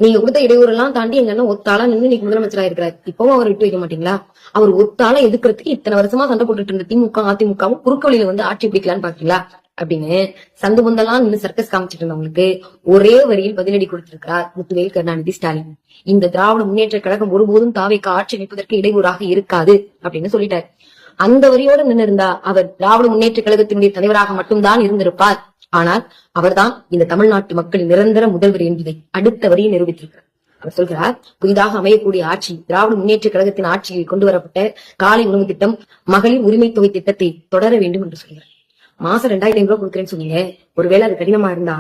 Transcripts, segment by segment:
நீங்க கொடுத்த இடையூறு எல்லாம் தாண்டி எங்க அண்ணன் ஒத்தாளா நின்று இன்னைக்கு முதலமைச்சரா இருக்கிறார். இப்பவும் அவர் விட்டு வைக்க மாட்டீங்களா? அவர் ஒத்தாளா எதுக்குறதுக்கு இத்தனை வருஷமா சண்டை போட்டுட்டு இருந்த திமுக அதிமுகவும் குறுக்கு வழியில வந்து ஆட்சி பிடிக்கலான்னு பாத்தீங்களா அப்படின்னு சந்து பொந்தெல்லாம் நின்று சர்க்கஸ் காமிச்சிட்டு இருந்தவங்களுக்கு ஒரே வரியில் பதிலடி கொடுத்திருக்கிறார் முத்துவேல் கருணாநிதி ஸ்டாலின். இந்த திராவிட முன்னேற்ற கழகம் ஒருபோதும் தாவேக்கு ஆட்சி அமைப்பதற்கு இடையூறாக இருக்காது அப்படின்னு சொல்லிட்டார். அந்த வரியோட நின்று இருந்தா அவர் திராவிட முன்னேற்ற கழகத்தினுடைய தலைவராக மட்டும்தான் இருந்திருப்பார். ஆனால் அவர்தான் இந்த தமிழ்நாட்டு மக்களின் நிரந்தர முதல்வர் என்பதை அடுத்த வரியை நிரூபித்திருக்கிறார். அவர் சொல்கிறார், புதிதாக அமையக்கூடிய ஆட்சி திராவிட முன்னேற்ற கழகத்தின் ஆட்சியில் கொண்டு வரப்பட்ட காலை உணவு திட்டம், மகளிர் உரிமை தொகை திட்டத்தை தொடர வேண்டும் என்று சொல்கிறார். மாசம் 2500 ரூபாய் கொடுக்குறேன்னு சொன்னீங்க, ஒருவேளை அது கடினமா இருந்தா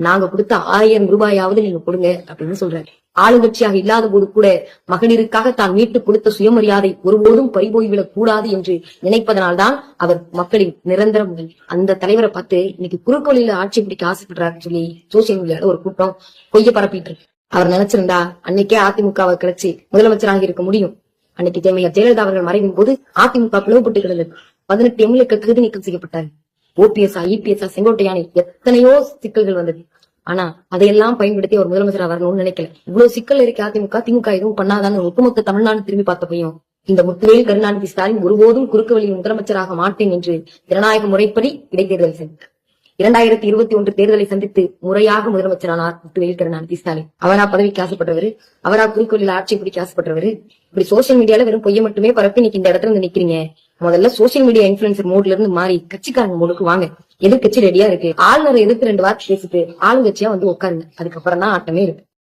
நாங்க கொடுத்த 1000 ரூபாயாவது நீங்க கொடுங்க அப்படின்னு சொல்றாரு. ஆளுங்கட்சியாக இல்லாத போது கூட மகளிருக்காக தான் மீட்டு கொடுத்த சுயமரியாதை ஒருபோதும் பறிபோய்விடக் கூடாது என்று நினைப்பதனால்தான் அவர் மக்களின் நிரந்தர முதல். அந்த தலைவரை பார்த்து இன்னைக்கு குறுக்கு வழியில ஆட்சி பிடிக்க ஆசைப்படுறாருன்னு சொல்லி சோசியல் மீடியால ஒரு கூட்டம் பொய்ய பரப்பிட்டு இருக்கு. அவர் நினைச்சிருந்தா அன்னைக்கே அதிமுகவை கிடைச்சி முதலமைச்சராக இருக்க முடியும். அன்னைக்கு ஜெயலலிதா அவர்கள் மறைவின் போது அதிமுக பிளவுபட்டு கிடந்தது. 18 எம்எல்ஏக்கள் தகுதி நீக்கம் செய்யப்பட்டார். ஓபிஎஸ்ஆ இபிஎஸ்ஆ செங்கோட்டையானை எத்தனையோ சிக்கல்கள் வந்தது. ஆனா அதையெல்லாம் பயன்படுத்தி ஒரு முதலமைச்சரா வரணும்னு நினைக்கல. இவ்வளவு சிக்கல் இருக்கு அதிமுக, திமுக எதுவும் பண்ணாதான்னு ஒட்டுமொத்த தமிழ்நாடு திரும்பி பார்த்தப்பையும் இந்த முத்துவேல் கருணாநிதி ஸ்டாலின் ஒருபோதும் குறுக்கு வழியில் முதலமைச்சராக மாட்டேன் என்று ஜனநாயக முறைப்படி இடைத்தேர்தல் செய்தார். 2021 தேர்தலை சந்தித்து முறையாக முதலமைச்சரானார் முத்துவேல் கருணாநிதி ஸ்டாலின். அவரா பதவிக்கு ஆசைப்பட்டவரு, அவரா குறுக்கு வழியில ஆட்சி பிடிக்க ஆசைப்பட்டவரு. இப்படி சோசியல் மீடியால வெறும் பொய்ய மட்டுமே பரப்பி இன்னைக்கு இந்த இடத்துல இருந்து நிக்கிறீங்க. முதல்ல சோசியல் மீடியா இன்ஃபுளுசர் மோட்ல இருந்து மாறி கட்சிக்காரங்க மோடுக்கு வாங்க. எதிர்கட்சி ரெடியா இருக்கு. ஆளுநரை எதிர்த்து 2 வார்த்தை பேசிட்டு ஆளுங்கட்சியா வந்து உட்காருங்க. அதுக்கப்புறம் தான் ஆட்டமே இருக்கு.